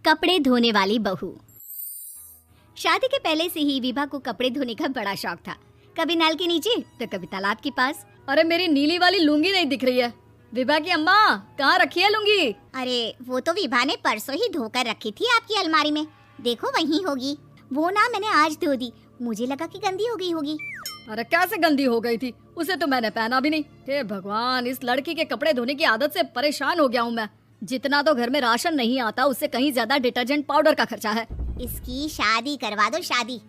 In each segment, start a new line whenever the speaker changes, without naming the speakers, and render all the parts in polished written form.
कपड़े धोने वाली बहू। शादी के पहले से ही विभा को कपड़े धोने का बड़ा शौक था। कभी नल के नीचे तो कभी तालाब के पास।
अरे मेरी नीली वाली लुंगी नहीं दिख रही है। विभा की अम्मा कहाँ रखी है लुंगी?
अरे वो तो विभा ने परसों ही धोकर रखी थी आपकी अलमारी में, देखो वहीं होगी। वो ना मैंने आज धो दी, मुझे लगा कि गंदी हो गई होगी।
अरे कैसे गंदी हो गई थी, उसे तो मैंने पहना भी नहीं। हे भगवान, इस लड़की के कपड़े धोने की आदत से परेशान हो गया हूँ मैं। जितना तो घर में राशन नहीं आता उससे कहीं ज्यादा डिटर्जेंट पाउडर का खर्चा है।
इसकी शादी करवा दो, शादी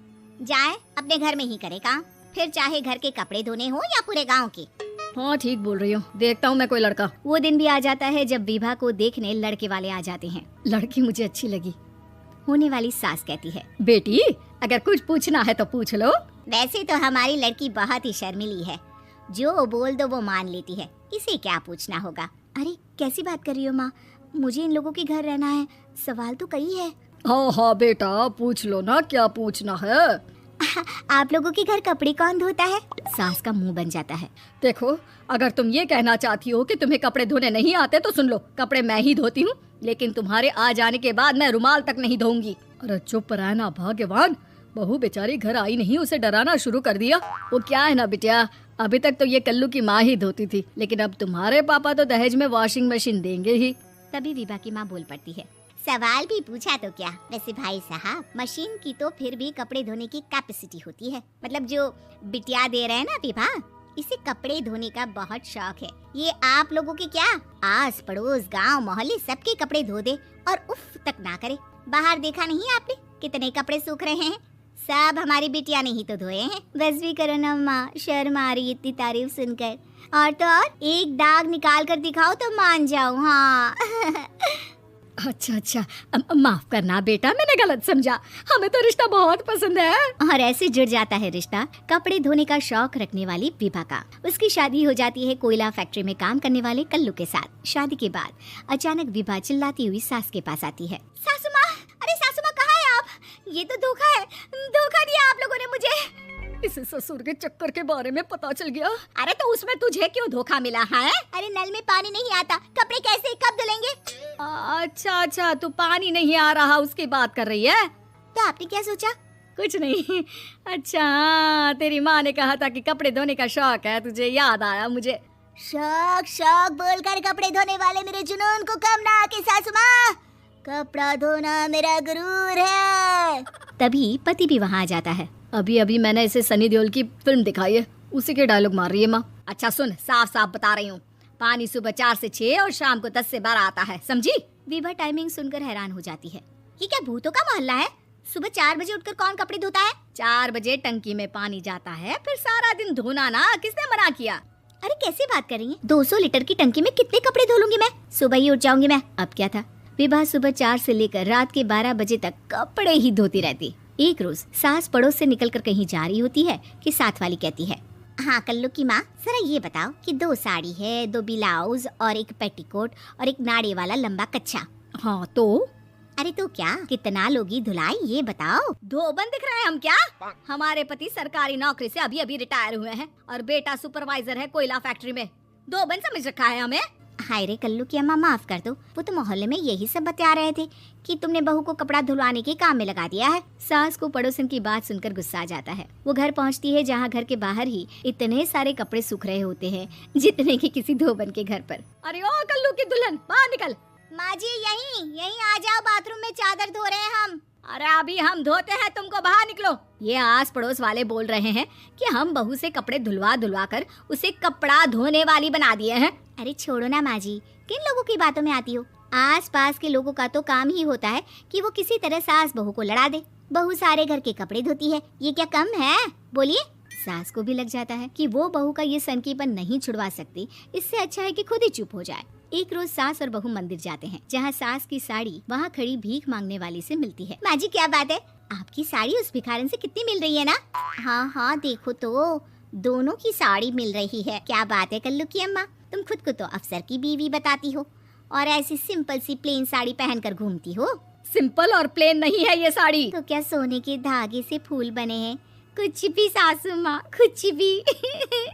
जाए अपने घर में ही करे काम, फिर चाहे घर के कपड़े धोने हो या पूरे गांव के।
हाँ ठीक बोल रही हूँ, देखता हूँ मैं कोई लड़का।
वो दिन भी आ जाता है जब विभा को देखने लड़के वाले आ जाते हैं।
लड़की मुझे अच्छी लगी।
होने वाली सास कहती है,
बेटी अगर कुछ पूछना है तो पूछ लो।
वैसे तो हमारी लड़की बहुत ही शर्मीली है, जो बोल दो वो मान लेती है, इसे क्या पूछना होगा।
अरे कैसी बात कर रही हो माँ, मुझे इन लोगों के घर रहना है, सवाल तो कई है।
हाँ हाँ बेटा पूछ लो ना, क्या पूछना है।
आप लोगों के घर कपड़े कौन धोता है? सास का मुंह बन जाता है।
देखो अगर तुम ये कहना चाहती हो कि तुम्हें कपड़े धोने नहीं आते तो सुन लो, कपड़े मैं ही धोती हूँ, लेकिन तुम्हारे आ जाने के बाद मैं रुमाल तक नहीं धोऊंगी। अरे चुप रहना भाग्यवान, बहू बेचारी घर आई नहीं, उसे डराना शुरू कर दिया। वो क्या है ना बिटिया, अभी तक तो ये कल्लू की माँ ही धोती थी, लेकिन अब तुम्हारे पापा तो दहेज में वॉशिंग मशीन देंगे ही।
तभी विभा की माँ बोल पड़ती है,
सवाल भी पूछा तो क्या। वैसे भाई साहब, मशीन की तो फिर भी कपड़े धोने की कैपेसिटी होती है। मतलब जो बिटिया दे रहे हैं ना विभा, इसे कपड़े धोने का बहुत शौक है। ये आप लोगों के क्या, आस पड़ोस गांव मोहल्ले सबके कपड़े धो दे और उफ तक ना करे। बाहर देखा नहीं आपने कितने कपड़े सूख रहे हैं, सब हमारी बिटिया ने ही तो धोए हैं।
बस भी करो ना माँ, शर्म आ रही इतनी तारीफ सुनकर। और तो और एक दाग निकाल कर दिखाओ तो मान जाओ। हाँ
अच्छा माफ करना बेटा, मैंने गलत समझा, हमें तो रिश्ता बहुत पसंद है।
और ऐसे जुड़ जाता है रिश्ता कपड़े धोने का शौक रखने वाली विभा का। उसकी शादी हो जाती है कोयला फैक्ट्री में काम करने वाले कल्लू के साथ। शादी के बाद अचानक विभा चिल्लाती हुई सास के पास आती है।
सासू माँ, अरे सासू माँ कहाँ है आप? ये तो धोखा है, धोखा दिया आप लोगों ने मुझे।
इसे ससुर के चक्कर के बारे में पता चल गया।
अरे तो उसमें तुझे क्यों धोखा मिला है? अरे नल में पानी नहीं आता, कपड़े कैसे कब धुलेंगे?
अच्छा तू पानी नहीं आ रहा उसकी बात कर रही है।
तो आपने क्या सोचा?
कुछ नहीं। अच्छा तेरी माँ ने कहा था कि कपड़े धोने का शौक है तुझे, याद आया मुझे।
शौक बोलकर कपड़े धोने वाले मेरे जुनून को कम ना आके सासू माँ, कपड़ा धोना मेरा गुरूर है।
तभी पति भी वहाँ आ जाता है।
अभी मैंने इसे सनी देओल की फिल्म दिखाई है, उसी के डायलॉग मार रही है माँ। अच्छा सुन, साफ साफ बता रही हूँ, पानी सुबह 4 से 6 और शाम को 10 से 12 आता है, समझी?
विभा टाइमिंग सुनकर हैरान हो जाती है।
ये क्या भूतों का मोहल्ला है? सुबह 4 बजे उठकर कौन कपड़े धोता है?
4 बजे टंकी में पानी जाता है, फिर सारा दिन धोना ना, किसने मना किया?
अरे कैसी बात कर रही है, 200 लीटर की टंकी में कितने कपड़े धो लूंगी मैं, सुबह ही उठ जाऊंगी मैं। अब क्या था, विभा सुबह 4 से लेकर रात के 12 बजे तक कपड़े ही धोती रहती। एक रोज सास पड़ोस से निकलकर कहीं जा रही होती है कि साथ वाली कहती है,
हाँ कल्लू की माँ, जरा ये बताओ कि 2 साड़ी है, 2 ब्लाउज और एक पेटीकोट और एक नाड़े वाला लंबा कच्छा।
हाँ तो?
अरे तो क्या, कितना लोगी धुलाई ये बताओ।
धोबन दिख रहे हैं हम क्या? हमारे पति सरकारी नौकरी से अभी रिटायर हुए हैं और बेटा सुपरवाइजर है कोयला फैक्ट्री में। धोबन समझ रखा है हमें?
हाय रे कल्लू की अम्मा, माफ कर दो, वो तो मोहल्ले में यही सब बता रहे थे कि तुमने बहू को कपड़ा धुलवाने के काम में लगा दिया है।
सास को पड़ोसन की बात सुनकर गुस्सा आ जाता है। वो घर पहुंचती है जहां घर के बाहर ही इतने सारे कपड़े सूख रहे होते हैं जितने कि किसी धोबन के घर पर।
अरे ओ कल्लू की दुल्हन, बाहर निकल।
माँ जी यहीं आ जाओ, बाथरूम में चादर धो रहे हैं हम।
अरे अभी हम धोते हैं, तुमको बाहर निकलो। ये आस पड़ोस वाले बोल रहे हैं कि हम बहू से कपड़े धुलवा कर उसे कपड़ा धोने वाली बना दिए हैं।
अरे छोड़ो ना माँ जी, किन लोगों की बातों में आती हो? आस पास के लोगों का तो काम ही होता है कि वो किसी तरह सास बहू को लड़ा दे। बहू सारे घर के कपड़े धोती है, ये क्या कम है? बोलिए। सास को भी लग जाता है कि वो बहू का ये सनकीपन नहीं छुड़वा सकती, इससे अच्छा है कि खुद ही चुप हो जाए। एक रोज सास और बहू मंदिर जाते हैं, जहाँ सास की साड़ी वहाँ खड़ी भीख मांगने वाली से मिलती है।
माँ जी क्या बात है, आपकी साड़ी उस भिखारन से कितनी मिल रही है ना? हाँ देखो तो दोनों की साड़ी मिल रही है। क्या बात है कल्लू की अम्मा, तुम खुद को तो अफसर की बीवी बताती हो और ऐसी सिंपल सी प्लेन साड़ी पहनकर घूमती हो।
सिंपल और प्लेन नहीं है ये साड़ी।
तो क्या सोने के धागे से फूल बने हैं? कुछ भी सासू माँ, कुछ भी।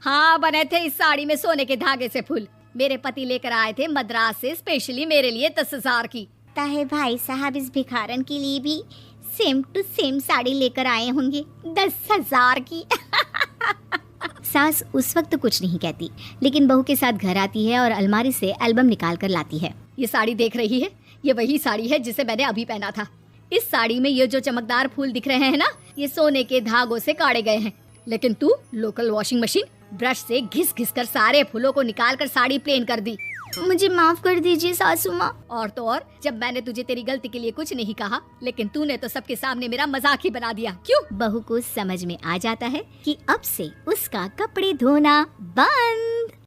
हाँ बने थे इस साड़ी में सोने के धागे से फूल। मेरे पति लेकर आए थे मद्रास से स्पेशली मेरे लिए 10,000 की।
लगता है भाई साहब इस भिखारन के लिए भी सेम टू सेम साड़ी लेकर आए होंगे 10,000 की।
सास उस वक्त कुछ नहीं कहती, लेकिन बहू के साथ घर आती है और अलमारी से एल्बम निकाल कर लाती है।
ये साड़ी देख रही है, ये वही साड़ी है जिसे मैंने अभी पहना था। इस साड़ी में ये जो चमकदार फूल दिख रहे हैं ना, ये सोने के धागों से काढ़े गए हैं। लेकिन तू लोकल वॉशिंग मशीन ब्रश से घिस घिस कर सारे फूलों को निकाल कर साड़ी प्लेन कर दी।
मुझे माफ कर दीजिए सासू माँ।
और तो और, जब मैंने तुझे तेरी गलती के लिए कुछ नहीं कहा, लेकिन तूने तो सबके सामने मेरा मजाक ही बना दिया। क्यों?
बहू को समझ में आ जाता है कि अब से उसका कपड़े धोना बंद।